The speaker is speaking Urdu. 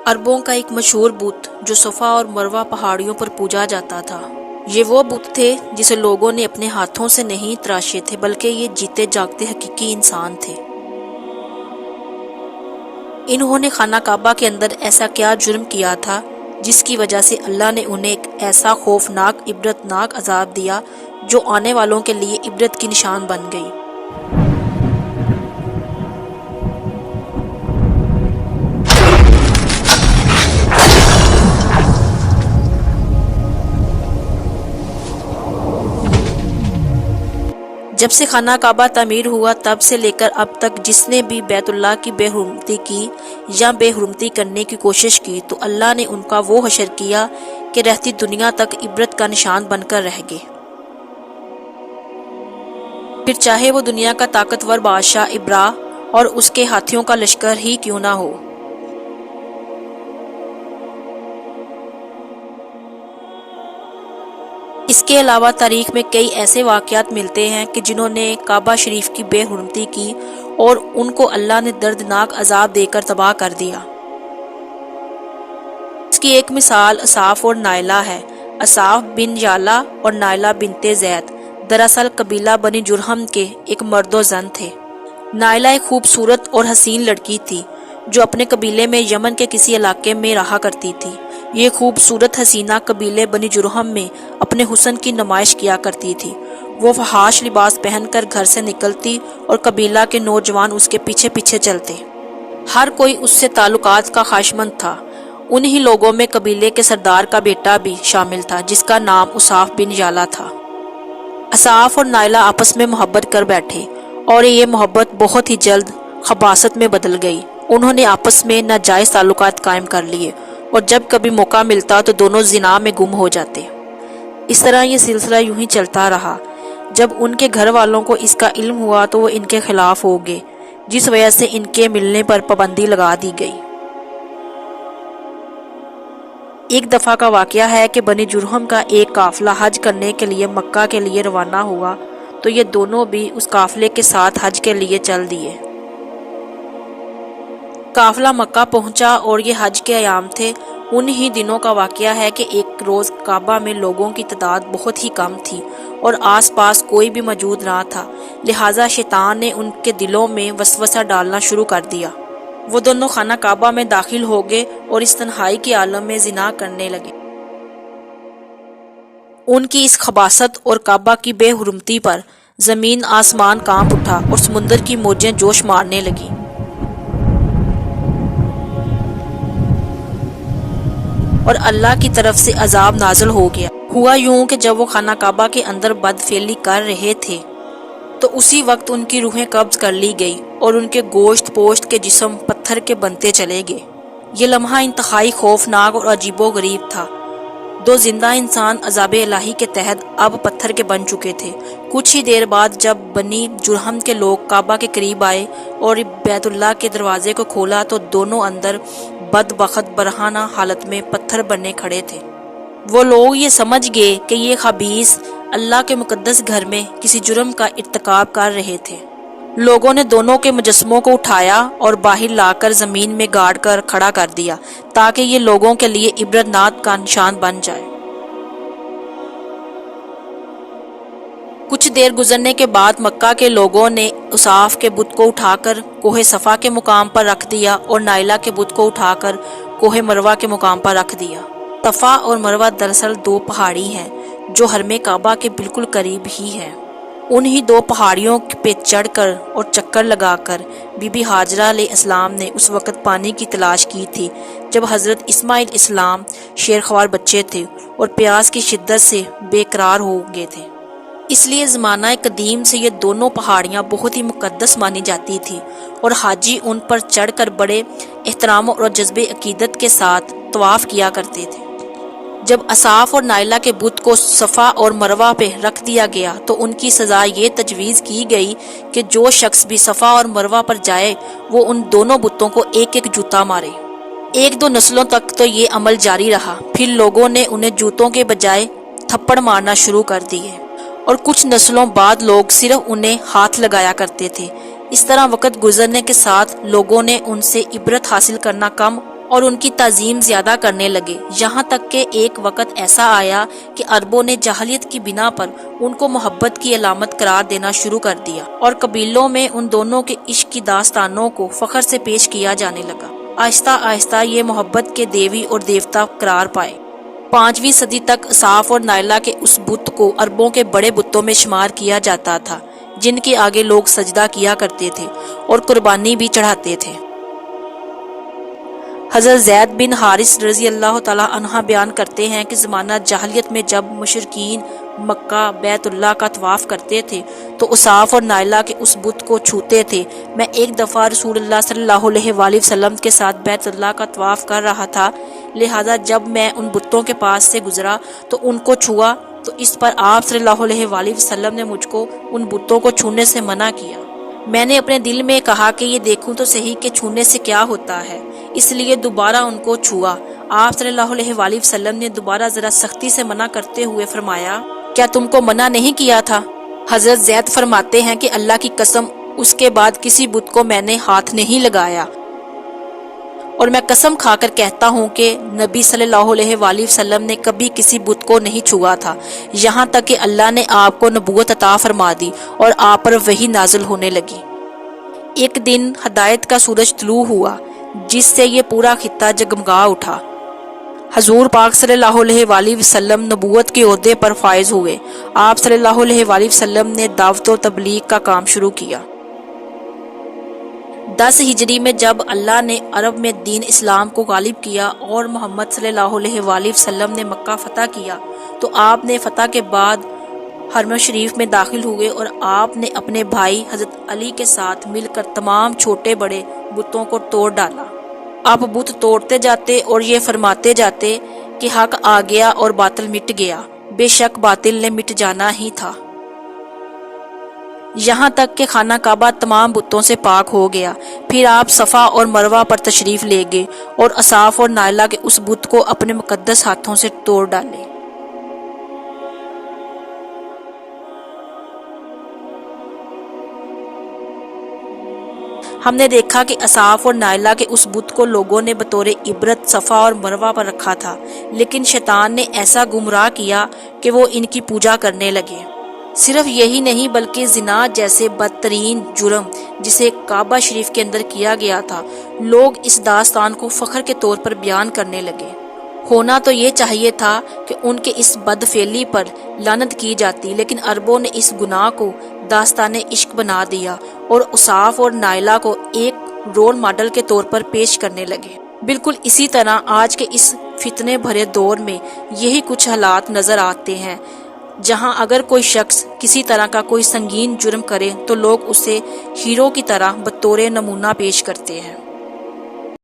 عربوں کا ایک مشہور بت جو صفا اور مروہ پہاڑیوں پر پوجا جاتا تھا۔ یہ وہ بت تھے جسے لوگوں نے اپنے ہاتھوں سے نہیں تراشے تھے، بلکہ یہ جیتے جاگتے حقیقی انسان تھے۔ انہوں نے خانہ کعبہ کے اندر ایسا کیا جرم کیا تھا جس کی وجہ سے اللہ نے انہیں ایک ایسا خوفناک عبرتناک عذاب دیا جو آنے والوں کے لیے عبرت کی نشان بن گئی۔ جب سے خانہ کعبہ تعمیر ہوا تب سے لے کر اب تک جس نے بھی بیت اللہ کی بے حرمتی کی یا بے حرمتی کرنے کی کوشش کی تو اللہ نے ان کا وہ حشر کیا کہ رہتی دنیا تک عبرت کا نشان بن کر رہ گئے، پھر چاہے وہ دنیا کا طاقتور بادشاہ ابرا اور اس کے ہاتھیوں کا لشکر ہی کیوں نہ ہو۔ اس کے علاوہ تاریخ میں کئی ایسے واقعات ملتے ہیں کہ جنہوں نے کعبہ شریف کی بے حرمتی کی اور ان کو اللہ نے دردناک عذاب دے کر تباہ کر دیا۔ اس کی ایک مثال اصاف اور نائلہ ہے۔ اصاف بن یالا اور نائلہ بنت زید دراصل قبیلہ بنی جرہم کے ایک مرد و زن تھے۔ نائلہ ایک خوبصورت اور حسین لڑکی تھی جو اپنے قبیلے میں یمن کے کسی علاقے میں رہا کرتی تھی۔ یہ خوبصورت حسینہ قبیلے بنی جرہم میں اپنے حسن کی نمائش کیا کرتی تھی۔ وہ فحاش لباس پہن کر گھر سے نکلتی اور قبیلہ کے نوجوان اس کے پیچھے پیچھے چلتے۔ ہر کوئی اس سے تعلقات کا خواہشمند تھا۔ انہی لوگوں میں قبیلے کے سردار کا بیٹا بھی شامل تھا جس کا نام اصاف بن یالا تھا۔ اصاف اور نائلہ آپس میں محبت کر بیٹھے اور یہ محبت بہت ہی جلد خباثت میں بدل گئی۔ انہوں نے آپس میں ناجائز تعلقات قائم کر لیے اور جب کبھی موقع ملتا تو دونوں زنا میں گم ہو جاتے۔ اس طرح یہ سلسلہ یوں ہی چلتا رہا۔ جب ان کے گھر والوں کو اس کا علم ہوا تو وہ ان کے خلاف ہو گئے، جس وجہ سے ان کے ملنے پر پابندی لگا دی گئی۔ ایک دفعہ کا واقعہ ہے کہ بنی جرہم کا ایک قافلہ حج کرنے کے لیے مکہ کے لیے روانہ ہوا تو یہ دونوں بھی اس قافلے کے ساتھ حج کے لیے چل دیے۔ قافلہ مکہ پہنچا اور یہ حج کے ایام تھے۔ انہی دنوں کا واقعہ ہے کہ ایک روز کعبہ میں لوگوں کی تعداد بہت ہی کم تھی اور آس پاس کوئی بھی موجود نہ تھا، لہٰذا شیطان نے ان کے دلوں میں وسوسہ ڈالنا شروع کر دیا۔ وہ دونوں خانہ کعبہ میں داخل ہو گئے اور اس تنہائی کے عالم میں زنا کرنے لگے۔ ان کی اس خباثت اور کعبہ کی بے حرمتی پر زمین آسمان کانپ اٹھا اور سمندر کی موجیں جوش مارنے لگیں۔ اور اللہ کی طرف سے عذاب نازل ہو گیا۔ ہوا یوں کہ جب وہ خانہ کعبہ کے اندر بد فعلی کر رہے تھے تو اسی وقت ان کی روحیں قبض کر لی گئی اور ان کے گوشت پوشت کے جسم پتھر کے بنتے چلے گئے۔ یہ لمحہ انتہائی خوفناک اور عجیب و غریب تھا۔ دو زندہ انسان عذاب الہی کے تحت اب پتھر کے بن چکے تھے۔ کچھ ہی دیر بعد جب بنی جرہم کے لوگ کعبہ کے قریب آئے اور بیت اللہ کے دروازے کو کھولا تو دونوں اندر بدبخت برہنہ حالت میں پتھر بنے کھڑے تھے۔ وہ لوگ یہ سمجھ گئے کہ یہ خبیث اللہ کے مقدس گھر میں کسی جرم کا ارتکاب کر رہے تھے۔ لوگوں نے دونوں کے مجسموں کو اٹھایا اور باہر لا کر زمین میں گاڑ کر کھڑا کر دیا تاکہ یہ لوگوں کے لیے عبرتناک کا نشان بن جائے۔ کچھ دیر گزرنے کے بعد مکہ کے لوگوں نے اصاف کے بت کو اٹھا کر کوہ صفا کے مقام پر رکھ دیا اور نائلہ کے بت کو اٹھا کر کوہ مروہ کے مقام پر رکھ دیا۔ صفا اور مروہ دراصل دو پہاڑی ہیں جو حرم کعبہ کے بالکل قریب ہی ہیں۔ انہی دو پہاڑیوں پہ چڑھ کر اور چکر لگا کر بی بی ہاجرہ علیہ السلام نے اس وقت پانی کی تلاش کی تھی جب حضرت اسماعیل اسلام شیرخوار بچے تھے اور پیاس کی شدت سے بے قرار ہو گئے تھے۔ اس لیے زمانہ قدیم سے یہ دونوں پہاڑیاں بہت ہی مقدس مانی جاتی تھی اور حاجی ان پر چڑھ کر بڑے احترام اور جذب عقیدت کے ساتھ طواف کیا کرتے تھے۔ جب اصاف اور نائلہ کے بت کو صفا اور مروہ پہ رکھ دیا گیا تو ان کی سزا یہ تجویز کی گئی کہ جو شخص بھی صفا اور مروہ پر جائے وہ ان دونوں بتوں کو ایک ایک جوتا مارے۔ ایک دو نسلوں تک تو یہ عمل جاری رہا، پھر لوگوں نے انہیں جوتوں کے بجائے تھپڑ مارنا شروع کر دیے اور کچھ نسلوں بعد لوگ صرف انہیں ہاتھ لگایا کرتے تھے۔ اس طرح وقت گزرنے کے ساتھ لوگوں نے ان سے عبرت حاصل کرنا کم اور ان کی تعظیم زیادہ کرنے لگے، یہاں تک کہ ایک وقت ایسا آیا کہ عربوں نے جاہلیت کی بنا پر ان کو محبت کی علامت قرار دینا شروع کر دیا، اور قبیلوں میں ان دونوں کے عشق کی داستانوں کو فخر سے پیش کیا جانے لگا۔ آہستہ آہستہ یہ محبت کے دیوی اور دیوتا قرار پائے۔ 5ویں صدی تک اصاف اور نائلہ کے اس بت کو عربوں کے بڑے بتوں میں شمار کیا جاتا تھا، جن کے آگے لوگ سجدہ کیا کرتے تھے اور قربانی بھی چڑھاتے تھے۔ حضرت زید بن حارث رضی اللہ تعالی عنہ بیان کرتے ہیں کہ زمانہ جاہلیت میں جب مشرکین مکہ بیت اللہ کا طواف کرتے تھے تو اصاف اور نائلہ کے اس بت کو چھوتے تھے۔ میں ایک دفعہ رسول اللہ صلی اللہ علیہ وآلہ وسلم کے ساتھ بیت اللہ کا طواف کر رہا تھا، لہذا جب میں ان بتوں کے پاس سے گزرا تو ان کو چھوا، تو اس پر آپ صلی اللہ علیہ وآلہ وسلم نے مجھ کو ان بتوں کو چھونے سے منع کیا۔ میں نے اپنے دل میں کہا کہ یہ دیکھوں تو صحیح کہ چھونے سے کیا ہوتا ہے، اس لیے دوبارہ ان کو چھوا۔ آپ صلی اللہ علیہ وآلہ وسلم نے دوبارہ ذرا سختی سے منع کرتے ہوئے فرمایا، کیا تم کو منع نہیں کیا تھا؟ حضرت زید فرماتے ہیں کہ اللہ کی قسم اس کے بعد کسی بت کو میں نے ہاتھ نہیں لگایا، اور میں قسم کھا کر کہتا ہوں کہ نبی صلی اللہ علیہ وآلہ وسلم نے کبھی کسی بت کو نہیں چھوا تھا، یہاں تک کہ اللہ نے آپ کو نبوت عطا فرما دی اور آپ پر وحی نازل ہونے لگی۔ ایک دن ہدایت کا سورج طلوع ہوا جس سے یہ پورا خطہ جگمگا اٹھا۔ حضور پاک صلی اللہ علیہ وآلہ وسلم نبوت کے عہدے پر فائز ہوئے۔ آپ صلی اللہ علیہ وآلہ وسلم نے دعوت و تبلیغ کا کام شروع کیا۔ 10 ہجری میں جب اللہ نے عرب میں دین اسلام کو غالب کیا اور محمد صلی اللہ علیہ وآلہ وسلم نے مکہ فتح کیا تو آپ نے فتح کے بعد حرم شریف میں داخل ہوئے اور آپ نے اپنے بھائی حضرت علی کے ساتھ مل کر تمام چھوٹے بڑے بتوں کو توڑ ڈالا۔ آپ بت توڑتے جاتے اور یہ فرماتے جاتے کہ حق آ گیا اور باطل مٹ گیا، بے شک باطل نے مٹ جانا ہی تھا، یہاں تک کہ خانہ کعبہ تمام بتوں سے پاک ہو گیا۔ پھر آپ صفا اور مروہ پر تشریف لے گئے اور اصاف اور نائلہ کے اس بت کو اپنے مقدس ہاتھوں سے توڑ ڈالے۔ ہم نے دیکھا کہ اصاف اور نائلہ کے اس بت کو لوگوں نے بطور عبرت صفا اور مروہ پر رکھا تھا، لیکن شیطان نے ایسا گمراہ کیا کہ وہ ان کی پوجا کرنے لگے۔ صرف یہی نہیں بلکہ زنا جیسے بدترین جرم جسے کعبہ شریف کے اندر کیا گیا تھا، لوگ اس داستان کو فخر کے طور پر بیان کرنے لگے۔ ہونا تو یہ چاہیے تھا کہ ان کے اس بد فعلی پر لعنت کی جاتی، لیکن عربوں نے اس گناہ کو داستان عشق بنا دیا اور اصاف اور نائلہ کو ایک رول ماڈل کے طور پر پیش کرنے لگے۔ بالکل اسی طرح آج کے اس فتنے بھرے دور میں یہی کچھ حالات نظر آتے ہیں، جہاں اگر کوئی شخص کسی طرح کا کوئی سنگین جرم کرے تو لوگ اسے ہیرو کی طرح بطور نمونہ پیش کرتے ہیں۔